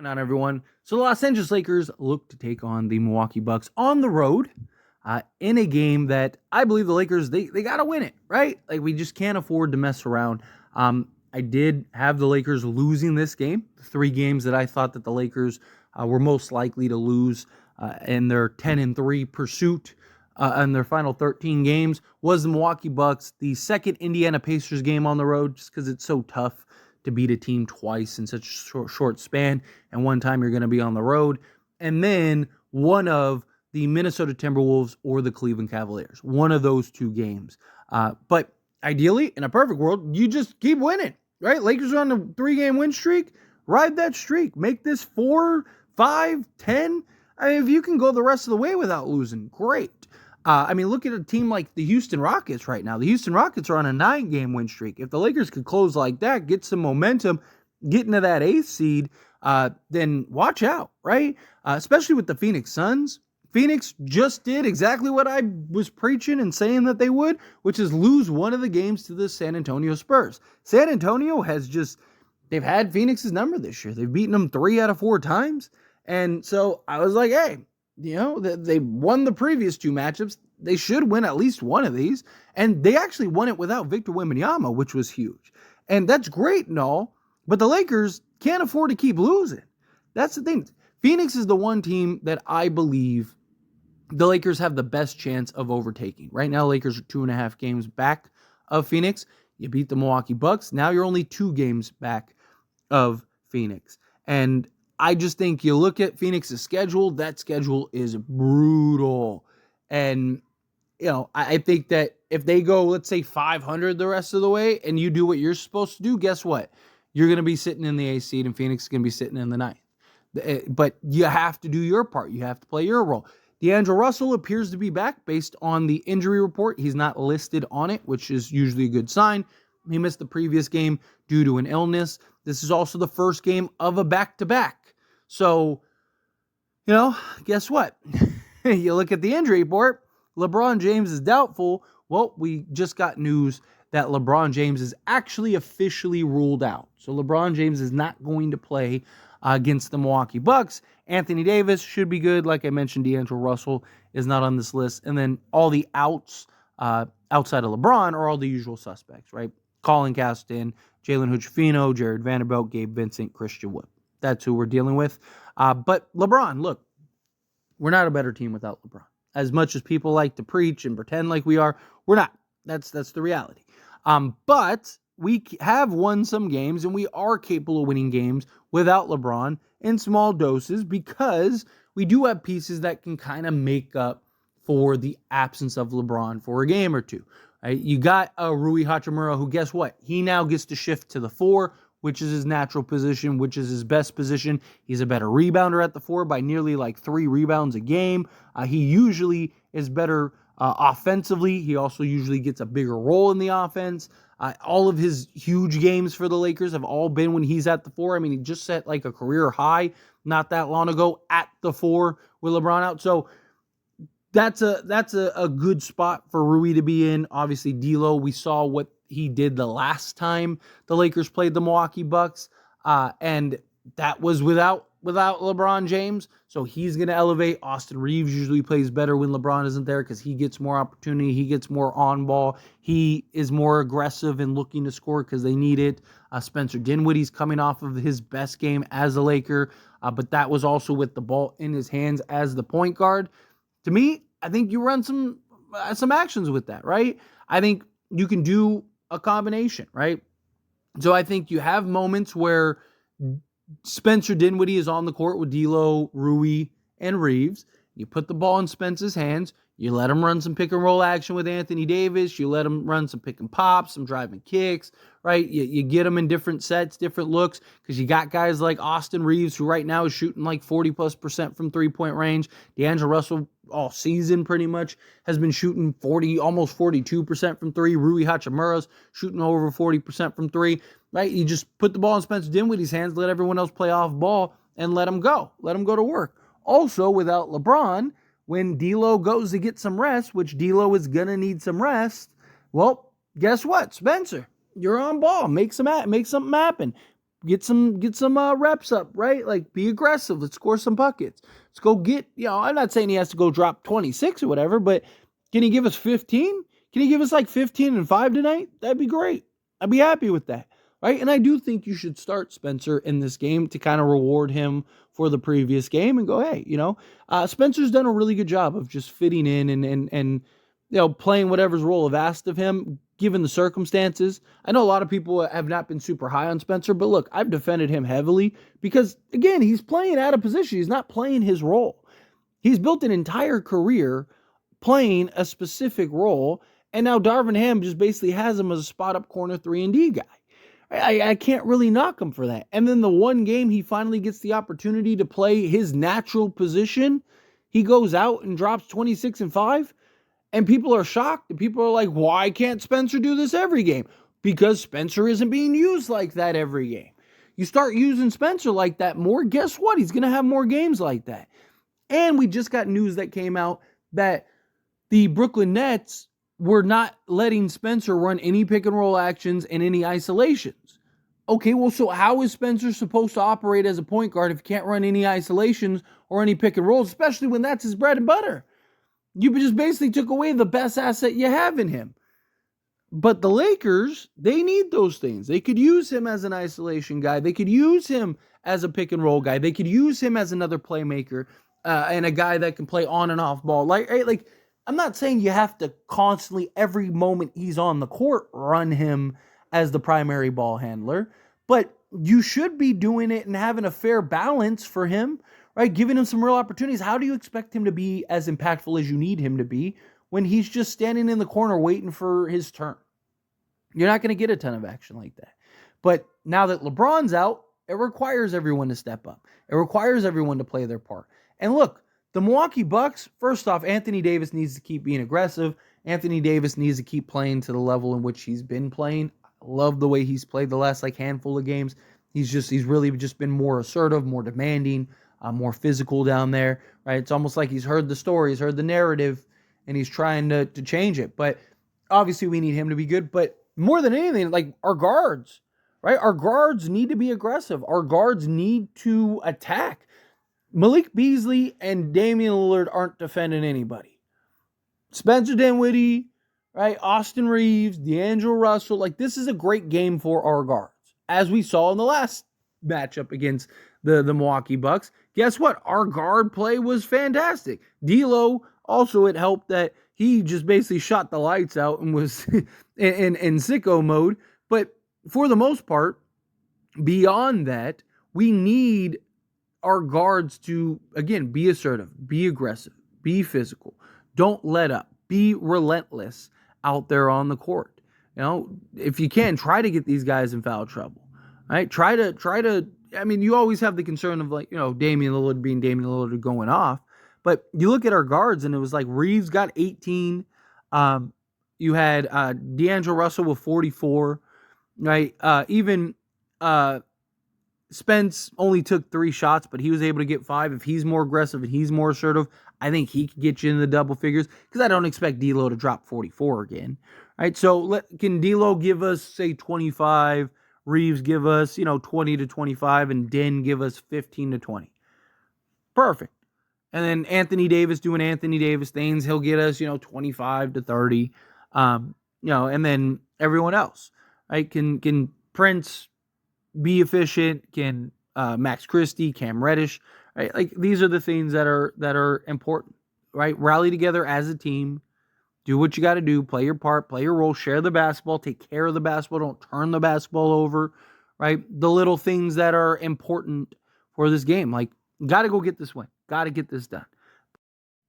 going on, everyone? So the Los Angeles Lakers look to take on the Milwaukee Bucks on the road in a game that I believe the Lakers, they got to win it, right? Like, we just can't afford to mess around. I did have the Lakers losing this game, the 3 games that I thought that the Lakers were most likely to lose in their 10-3 pursuit in their final 13 games was the Milwaukee Bucks, the second Indiana Pacers game on the road, just because it's so tough to beat a team twice in such a short span, and one time you're going to be on the road, and then one of the Minnesota Timberwolves or the Cleveland Cavaliers, one of those 2 games. But ideally, in a perfect world, you just keep winning, right? Lakers are on a 3-game win streak. Ride that streak. Make this 4, 5, 10. I mean, if you can go the rest of the way without losing, great. Look at a team like the Houston Rockets right now. The Houston Rockets are on a 9-game win streak. If the Lakers could close like that, get some momentum, get into that 8th seed, then watch out, right? Especially with the Phoenix Suns. Phoenix just did exactly what I was preaching and saying that they would, which is lose one of the games to the San Antonio Spurs. San Antonio they've had Phoenix's number this year. They've beaten them 3 out of 4 times. And so I was like, hey, they won the previous 2 matchups. They should win at least one of these. And they actually won it without Victor Wembanyama, which was huge. And that's great and all, but the Lakers can't afford to keep losing. That's the thing. Phoenix is the one team that I believe the Lakers have the best chance of overtaking. Right now, Lakers are 2.5 games back of Phoenix. You beat the Milwaukee Bucks. Now you're only 2 games back of Phoenix. And I just think you look at Phoenix's schedule, that schedule is brutal. And, I think that if they go, let's say 500 the rest of the way and you do what you're supposed to do, guess what? You're going to be sitting in the 8th seed and Phoenix is going to be sitting in the 9th. But you have to do your part. You have to play your role. D'Angelo Russell appears to be back based on the injury report. He's not listed on it, which is usually a good sign. He missed the previous game due to an illness. This is also the first game of a back-to-back. So, guess what? You look at the injury report, LeBron James is doubtful. Well, we just got news that LeBron James is actually officially ruled out. So LeBron James is not going to play against the Milwaukee Bucks. Anthony Davis should be good. Like I mentioned, D'Angelo Russell is not on this list. And then all the outs outside of LeBron are all the usual suspects, right? Colin Castleton, Jalen Hood-Schifino, Jared Vanderbilt, Gabe Vincent, Christian Wood. That's who we're dealing with. But LeBron, look, we're not a better team without LeBron. As much as people like to preach and pretend like we are, we're not. That's the reality. But we have won some games, and we are capable of winning games without LeBron in small doses because we do have pieces that can kind of make up for the absence of LeBron for a game or 2. Right? You got a Rui Hachimura who, guess what? He now gets to shift to the 4, which is his natural position, which is his best position. He's a better rebounder at the 4 by nearly 3 rebounds a game. He usually is better offensively. He also usually gets a bigger role in the offense. All of his huge games for the Lakers have all been when he's at the 4. I mean, he just set a career high not that long ago at the 4 with LeBron out. So that's a good spot for Rui to be in. Obviously, D'Lo, we saw what he did the last time the Lakers played the Milwaukee Bucks, and that was without LeBron James. So he's going to elevate. Austin Reeves usually plays better when LeBron isn't there because he gets more opportunity. He gets more on ball. He is more aggressive and looking to score because they need it. Spencer Dinwiddie's coming off of his best game as a Laker, but that was also with the ball in his hands as the point guard. To me, I think you run some actions with that, right? I think you can do a combination, right? So I think you have moments where Spencer Dinwiddie is on the court with D'Lo, Rui, and Reeves. You put the ball in Spencer's hands. You let him run some pick and roll action with Anthony Davis. You let him run some pick and pops, some driving kicks, right? You get them in different sets, different looks, because you got guys like Austin Reeves, who right now is shooting 40+% from 3-point range. D'Angelo Russell all season pretty much has been shooting almost 42% from 3. Rui Hachimura's shooting over 40% from 3, right? You just put the ball in Spencer Dinwiddie's hands, let everyone else play off ball, and let him go. Let him go to work. Also, without LeBron, when D'Lo goes to get some rest, which D'Lo is going to need some rest, well, guess what? Spencer, you're on ball. Make something happen. get some reps up, right? Like, be aggressive. Let's score some buckets. Let's go get, I'm not saying he has to go drop 26 or whatever, but can he give us 15? Can he give us like 15 and 5 tonight? That'd be great. I'd be happy with that, right? And I do think you should start Spencer in this game to kind of reward him for the previous game and go, hey, Spencer's done a really good job of just fitting in and playing whatever's role of asked of him, given the circumstances. I know a lot of people have not been super high on Spencer, but look, I've defended him heavily because, again, he's playing out of position. He's not playing his role. He's built an entire career playing a specific role, and now Darvin Ham just basically has him as a spot-up corner 3-and-D guy. I can't really knock him for that. And then the one game he finally gets the opportunity to play his natural position, he goes out and drops 26 and 5, and people are shocked. And people are like, why can't Spencer do this every game? Because Spencer isn't being used like that every game. You start using Spencer like that more, guess what? He's going to have more games like that. And we just got news that came out that the Brooklyn Nets were not letting Spencer run any pick and roll actions and any isolations. Okay, well, so how is Spencer supposed to operate as a point guard if he can't run any isolations or any pick and rolls, especially when that's his bread and butter? You just basically took away the best asset you have in him. But the Lakers, they need those things. They could use him as an isolation guy. They could use him as a pick and roll guy. They could use him as another playmaker and a guy that can play on and off ball. Like, I'm not saying you have to constantly, every moment he's on the court, run him as the primary ball handler, but you should be doing it and having a fair balance for him, right? Giving him some real opportunities. How do you expect him to be as impactful as you need him to be when he's just standing in the corner waiting for his turn? You're not going to get a ton of action like that. But now that LeBron's out, it requires everyone to step up. It requires everyone to play their part. And look, the Milwaukee Bucks, first off, Anthony Davis needs to keep being aggressive. Anthony Davis needs to keep playing to the level in which he's been playing. I love the way he's played the last handful of games. He's really just been more assertive, more demanding, more physical down there, right? It's almost like he's heard the story, he's heard the narrative, and he's trying to change it. But obviously we need him to be good. But more than anything, like our guards, right? Our guards need to be aggressive. Our guards need to attack. Malik Beasley and Damian Lillard aren't defending anybody. Spencer Dinwiddie, right? Austin Reeves, D'Angelo Russell. Like, this is a great game for our guards. As we saw in the last matchup against the Milwaukee Bucks. Guess what? Our guard play was fantastic. D'Lo, also it helped that he just basically shot the lights out and was in sicko mode. But for the most part, beyond that, we need our guards to, again, be assertive, be aggressive, be physical. Don't let up. Be relentless out there on the court. If you can, try to get these guys in foul trouble. Right? Try to. I mean, you always have the concern of Damian Lillard being Damian Lillard going off. But you look at our guards, and it was like Reeves got 18. You had D'Angelo Russell with 44. Right? Even Spence only took 3 shots, but he was able to get 5. If he's more aggressive and he's more assertive, I think he could get you in the double figures because I don't expect D'Lo to drop 44 again. Right? So can D'Lo give us, say, 25? Reeves give us, 20 to 25, and Den give us 15 to 20. Perfect. And then Anthony Davis doing Anthony Davis things, he'll get us, 25 to 30. And then everyone else, right? Can Prince be efficient? Can Max Christie, Cam Reddish, right? Like, these are the things that are important, right? Rally together as a team. Do what you got to do. Play your part. Play your role. Share the basketball. Take care of the basketball. Don't turn the basketball over, right? The little things that are important for this game. Like, got to go get this win. Got to get this done.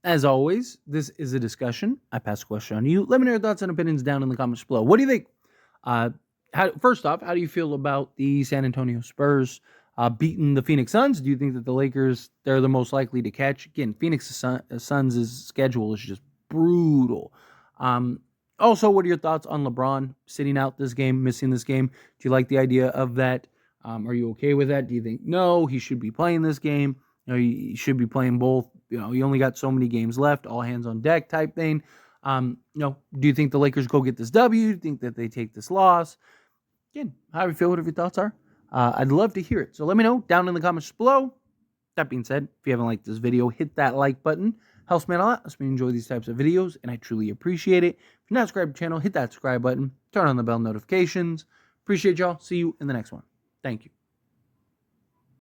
As always, this is a discussion. I pass the question on to you. Let me know your thoughts and opinions down in the comments below. What do you think? First off, how do you feel about the San Antonio Spurs beating the Phoenix Suns? Do you think that the Lakers, they're the most likely to catch? Again, Phoenix Suns' schedule is just brutal. Also, what are your thoughts on LeBron sitting out this game, missing this game? Do you like the idea of that? Are you okay with that? Do you think, no, he should be playing this game? He should be playing both. He only got so many games left, all hands on deck type thing. Do you think the Lakers go get this W? Do you think that they take this loss? Again, how do you feel? What your thoughts are? I'd love to hear it. So let me know down in the comments below. That being said, if you haven't liked this video, hit that like button. Helps me out a lot. Helps me enjoy these types of videos, and I truly appreciate it. If you're not subscribed to the channel, hit that subscribe button. Turn on the bell notifications. Appreciate y'all. See you in the next one. Thank you.